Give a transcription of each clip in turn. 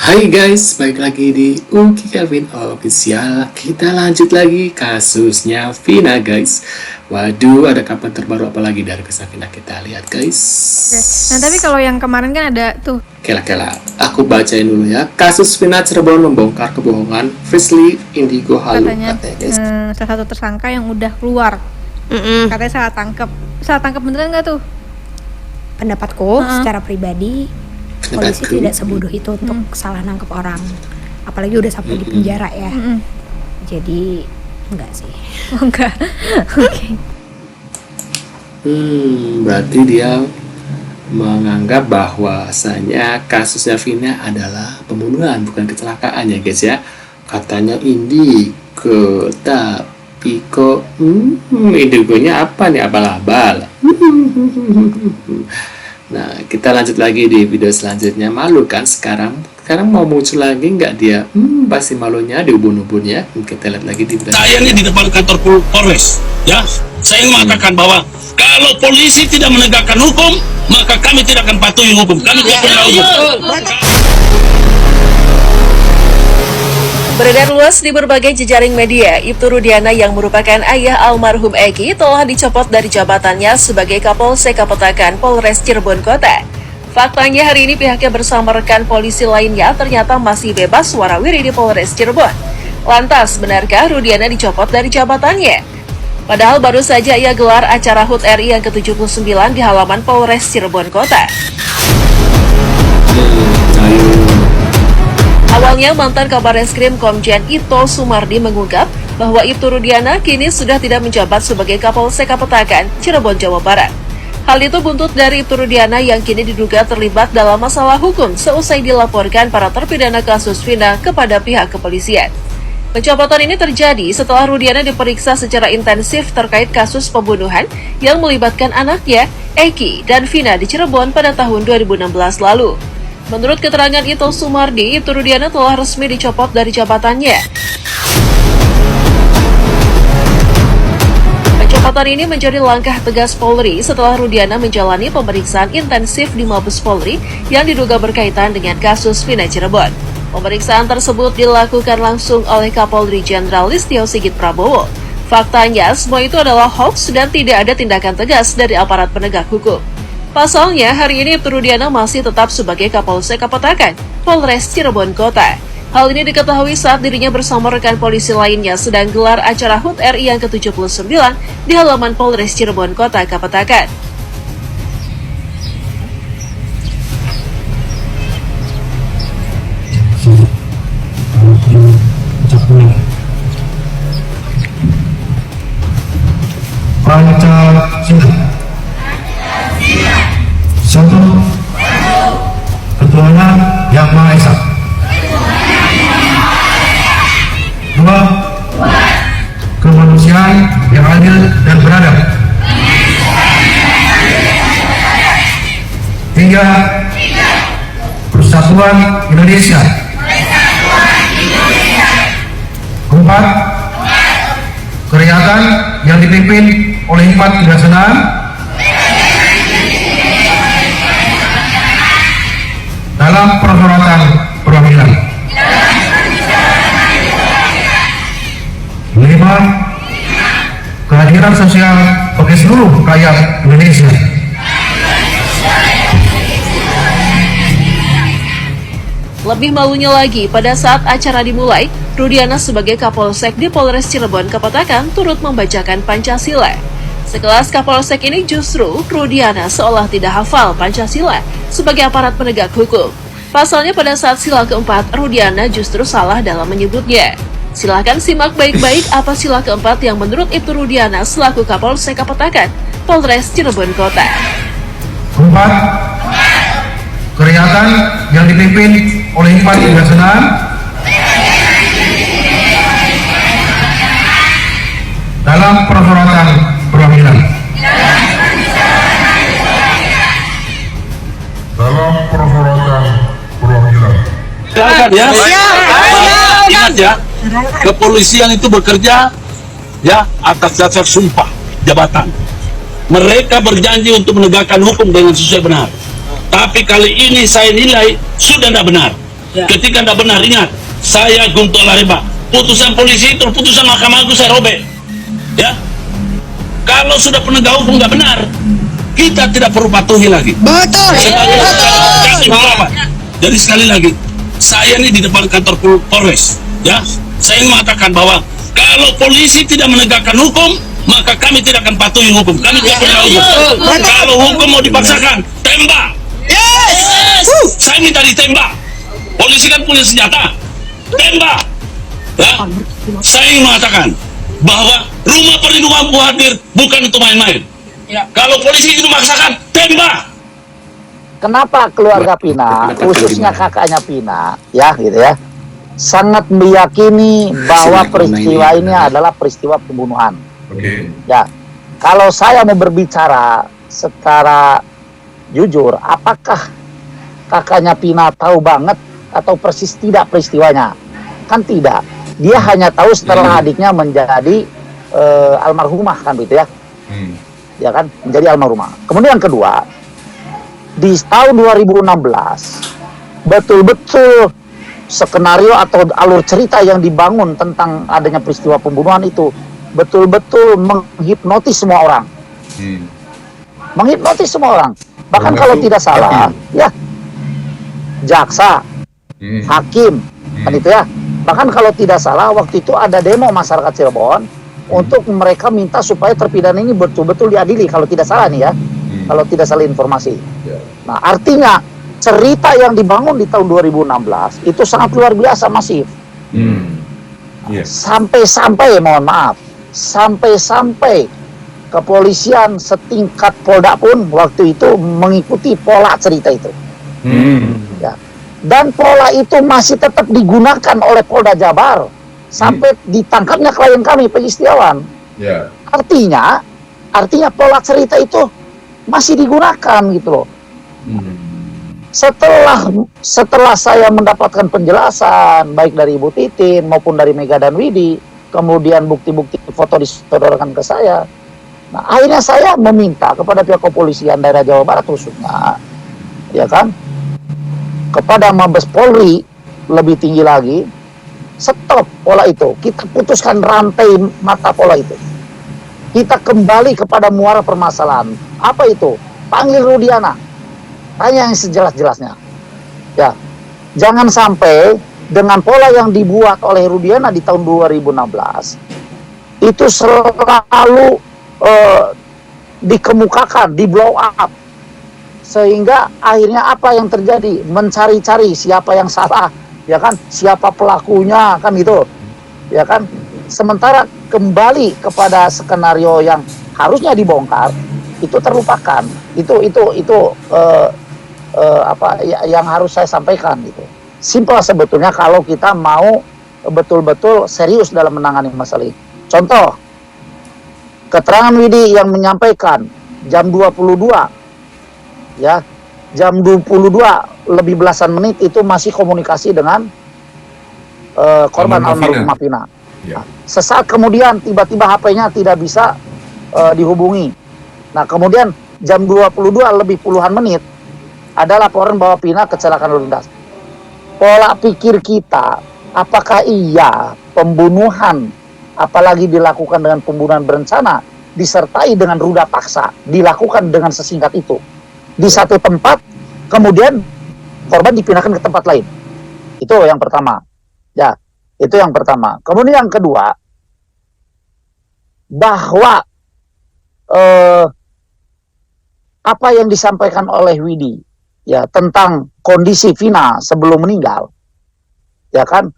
Hai guys, balik lagi di Uki Kelvin Official. Kita lanjut lagi kasusnya Vina guys. Waduh, ada kabar terbaru apa lagi dari kisah Vina, kita lihat guys. Nah tapi kalau yang kemarin kan ada tuh. Kela-kela, aku bacain dulu ya. Kasus Vina Cirebon membongkar kebohongan Frisly Indigo Halu Katanya guys. salah satu tersangka yang udah keluar. Katanya salah tangkap. Salah tangkap beneran nggak tuh? Pendapatku secara pribadi, polisi Pendapatku. tidak sebodoh itu untuk salah nangkep orang, apalagi udah sampai di penjara ya. Jadi enggak sih. Oh enggak. Oke. Berarti dia menganggap bahwasanya kasusnya Vina adalah pembunuhan, bukan kecelakaan ya guys ya. Katanya Indigo, tapi kok Indigonya apa nih, abal-abal. Nah, kita lanjut lagi di video selanjutnya. Malu kan sekarang mau muncul lagi nggak dia? Pasti malunya di ubun-ubun ya. Kita lihat lagi di video Saya ini di depan kantor Polres, ya. Saya ingin mengatakan bahwa kalau polisi tidak menegakkan hukum, maka kami tidak akan patuhi hukum. Kami tidak pernah hukum. Beredar luas di berbagai jejaring media, Ibtu Rudiana yang merupakan ayah almarhum Eki telah dicopot dari jabatannya sebagai Kapolsek Kapetakan Polres Cirebon Kota. Faktanya hari ini pihaknya bersama rekan polisi lainnya ternyata masih bebas warawiri di Polres Cirebon. Lantas, benarkah Rudiana dicopot dari jabatannya? Padahal baru saja ia gelar acara HUT RI yang ke-79 di halaman Polres Cirebon Kota. Awalnya, mantan Kabar Reskrim Komjen Ito Sumardi mengungkap bahwa Ibtu Rudiana kini sudah tidak menjabat sebagai Kapolsek Kapetakan, Cirebon, Jawa Barat. Hal itu buntut dari Ibtu Rudiana yang kini diduga terlibat dalam masalah hukum seusai dilaporkan para terpidana kasus Vina kepada pihak kepolisian. Pencopotan ini terjadi setelah Rudiana diperiksa secara intensif terkait kasus pembunuhan yang melibatkan anaknya, Eki, dan Vina di Cirebon pada tahun 2016 lalu. Menurut keterangan Ito Sumardi, Ibtu Rudiana telah resmi dicopot dari jabatannya. Pencopotan ini menjadi langkah tegas Polri setelah Rudiana menjalani pemeriksaan intensif di Mabes Polri yang diduga berkaitan dengan kasus Vina Cirebon. Pemeriksaan tersebut dilakukan langsung oleh Kapolri Jenderal Listio Sigit Prabowo. Faktanya, semua itu adalah hoax dan tidak ada tindakan tegas dari aparat penegak hukum. Pasalnya, hari ini Ibtu Rudiana masih tetap sebagai Kapolsek Kapetakan, Polres Cirebon Kota. Hal ini diketahui saat dirinya bersama rekan polisi lainnya sedang gelar acara HUT RI yang ke-79 di halaman Polres Cirebon Kota Kapetakan. Pancasila. Satu, ketuhanan yang Maha Esa. Dua, kemanusiaan yang adil dan beradab. Tiga, persatuan Indonesia. Empat, kerakyatan yang dipimpin oleh hikmat kebijaksanaan dalam perhelatan perwakilan. 5. Kehadiran sosial bagi seluruh rakyat Indonesia. Lebih malunya lagi, pada saat acara dimulai, Rudiana sebagai Kapolsek di Polres Cirebon Kapetakan turut membacakan Pancasila. Sekelas Kapolsek ini justru Rudiana seolah tidak hafal Pancasila sebagai aparat penegak hukum. Pasalnya pada saat sila keempat, Rudiana justru salah dalam menyebutnya. Silahkan simak baik-baik apa sila keempat yang menurut Ibtu Rudiana selaku Kapolsek Kapetakan, Polres Cirebon Kota. 4. Kerakyatan yang dipimpin oleh hikmat kebijaksanaan dalam perhelatan perwakilan. Dalam perhelatan perwakilan. Silakan ya. Ingat ya, kepolisian itu bekerja ya atas dasar sumpah jabatan. Mereka berjanji untuk menegakkan hukum dengan sesuai benar. Tapi kali ini saya nilai sudah tidak benar. Ketika tidak benar, ingat, saya Guntur Lareba. Putusan polisi itu, putusan Mahkamah Agung saya robek. Ya, kalau sudah penegak hukum nggak benar, kita tidak perlu patuhi lagi. Betul. Jadi sekali lagi, saya ini di depan kantor Polres, ya, saya ingin mengatakan bahwa kalau polisi tidak menegakkan hukum, maka kami tidak akan patuhi hukum. Kami tidak pernah hukum. Kalau hukum mau dipaksakan, tembak. Saya minta ditembak. Polisi kan punya senjata, tembak. Ya, saya ingin mengatakan bahwa rumah perlindungan hadir bukan untuk main-main. Kalau polisi itu memaksakan, tembak. Kenapa keluarga Pina, khususnya kakaknya Pina, ya gitu ya, sangat meyakini bahwa peristiwa ini adalah peristiwa pembunuhan. Ya, kalau saya mau berbicara secara jujur, apakah kakaknya Pina tahu banget atau persis tidak peristiwanya? Kan tidak. Dia hanya tahu setelah adiknya menjadi almarhumah, kan gitu ya. Ya kan, menjadi almarhumah. Kemudian yang kedua, di tahun 2016 betul-betul skenario atau alur cerita yang dibangun tentang adanya peristiwa pembunuhan itu betul-betul menghipnotis semua orang. Menghipnotis semua orang. Bahkan kalau tidak salah, ya, jaksa, hakim, kan itu ya. Bahkan kalau tidak salah, waktu itu ada demo masyarakat Cirebon untuk mereka minta supaya terpidana ini betul-betul diadili, kalau tidak salah nih ya, kalau tidak salah informasi. Nah, artinya cerita yang dibangun di tahun 2016 itu sangat luar biasa masif. Sampai-sampai, mohon maaf, sampai-sampai kepolisian setingkat Polda pun waktu itu mengikuti pola cerita itu. Ya. Dan pola itu masih tetap digunakan oleh Polda Jabar sampai ditangkapnya klien kami, Peggy Setiawan. Artinya pola cerita itu masih digunakan gitu loh. Setelah saya mendapatkan penjelasan baik dari Ibu Titin maupun dari Mega dan Widi, kemudian bukti-bukti foto disodorkan ke saya. Nah, akhirnya saya meminta kepada pihak kepolisian daerah Jawa Barat khususnya, ya kan, kepada Mabes Polri lebih tinggi lagi, stop pola itu. Kita putuskan rantai mata pola itu. Kita kembali kepada muara permasalahan. Apa itu? Panggil Rudiana. Tanya yang sejelas-jelasnya. Ya, jangan sampai dengan pola yang dibuat oleh Rudiana di tahun 2016 itu selalu dikemukakan, di blow up. Sehingga akhirnya apa yang terjadi? Mencari-cari siapa yang salah, ya kan? Siapa pelakunya, kan gitu. Ya kan? Sementara kembali kepada skenario yang harusnya dibongkar, itu terlupakan. Itu yang harus saya sampaikan gitu. Simpel sebetulnya kalau kita mau betul-betul serius dalam menangani masalah ini. Contoh, keterangan Widi yang menyampaikan jam 22, ya, jam 22 lebih belasan menit itu masih komunikasi dengan korban almarhumah Pina. Nah, sesaat kemudian tiba-tiba HP-nya tidak bisa dihubungi. Nah, kemudian jam 22 lebih puluhan menit ada laporan bahwa Pina kecelakaan lalu lintas. Pola pikir kita, apakah iya pembunuhan, apalagi dilakukan dengan pembunuhan berencana, disertai dengan ruda paksa, dilakukan dengan sesingkat itu di satu tempat, kemudian korban dipindahkan ke tempat lain. Itu yang pertama. Ya, itu yang pertama. Kemudian yang kedua, bahwa apa yang disampaikan oleh Widi, ya, tentang kondisi Vina sebelum meninggal, ya kan,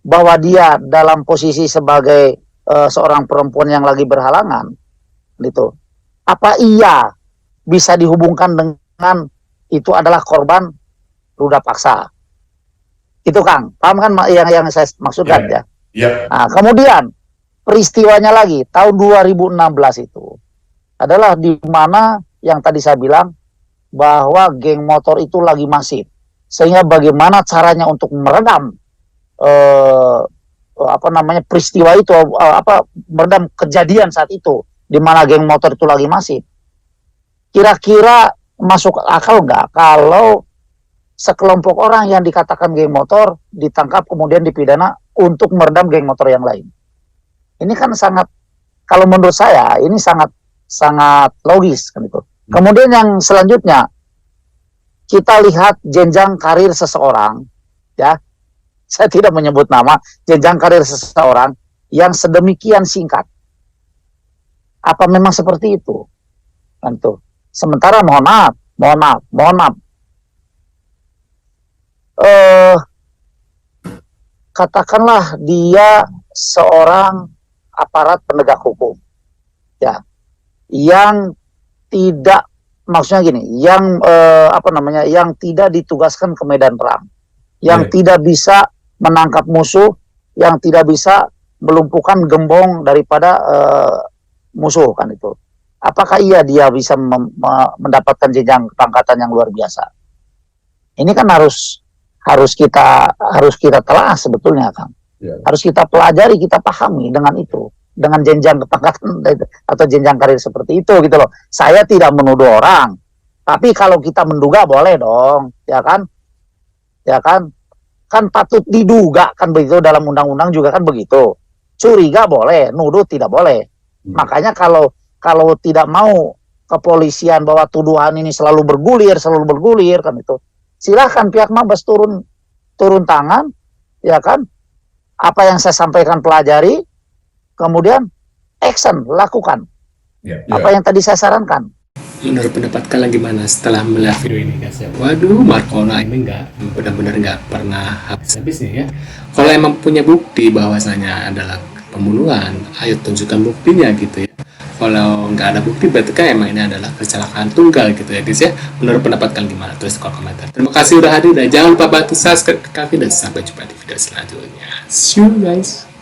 bahwa dia dalam posisi sebagai seorang perempuan yang lagi berhalangan, gitu. Apa iya bisa dihubungkan dengan itu adalah korban ruda paksa? Itu Kang, paham kan yang saya maksudkan ya? Nah, kemudian peristiwanya lagi tahun 2016 itu adalah di mana yang tadi saya bilang bahwa geng motor itu lagi masif, sehingga bagaimana caranya untuk meredam peristiwa itu, meredam kejadian saat itu di mana geng motor itu lagi masif. Kira-kira masuk akal nggak kalau sekelompok orang yang dikatakan geng motor ditangkap kemudian dipidana untuk meredam geng motor yang lain. Ini kan sangat, kalau menurut saya ini sangat logis kan itu. Kemudian yang selanjutnya kita lihat jenjang karir seseorang, ya. Saya tidak menyebut nama, jenjang karir seseorang yang sedemikian singkat. Apa memang seperti itu? Tentu. Sementara mohon maaf. Katakanlah dia seorang aparat penegak hukum, ya, yang tidak, maksudnya gini, yang yang tidak ditugaskan ke medan perang, yang tidak bisa menangkap musuh, yang tidak bisa melumpuhkan gembong daripada musuh kan itu. Apakah dia bisa mendapatkan jenjang pangkatan yang luar biasa? Ini kan harus kita telah sebetulnya, Kang. Harus kita pelajari, kita pahami dengan itu, dengan jenjang kepangkatan atau jenjang karir seperti itu gitu loh. Saya tidak menuduh orang, tapi kalau kita menduga boleh dong, ya kan? Kan patut diduga kan begitu, dalam undang-undang juga kan begitu. Curiga boleh, nuduh tidak boleh. Makanya kalau tidak mau kepolisian bahwa tuduhan ini selalu bergulir kan itu, silahkan pihak Mabes turun tangan, ya kan? Apa yang saya sampaikan pelajari, kemudian action, lakukan. Apa yang tadi saya sarankan. Menurut pendapat kalian gimana setelah melihat video ini, guys? Waduh, Marcona ini benar-benar nggak pernah habis-habisnya ya. Kalau emang punya bukti bahwasanya adalah pembunuhan, ayo tunjukkan buktinya gitu ya. Kalau nggak ada bukti, berarti kan emang ini adalah kecelakaan tunggal gitu ya, guys ya. Menurut pendapat kalian gimana? Tulis di kolom komentar. Terima kasih udah hadir dan jangan lupa bantu subscribe ke kami dan sampai jumpa di video selanjutnya. See you guys.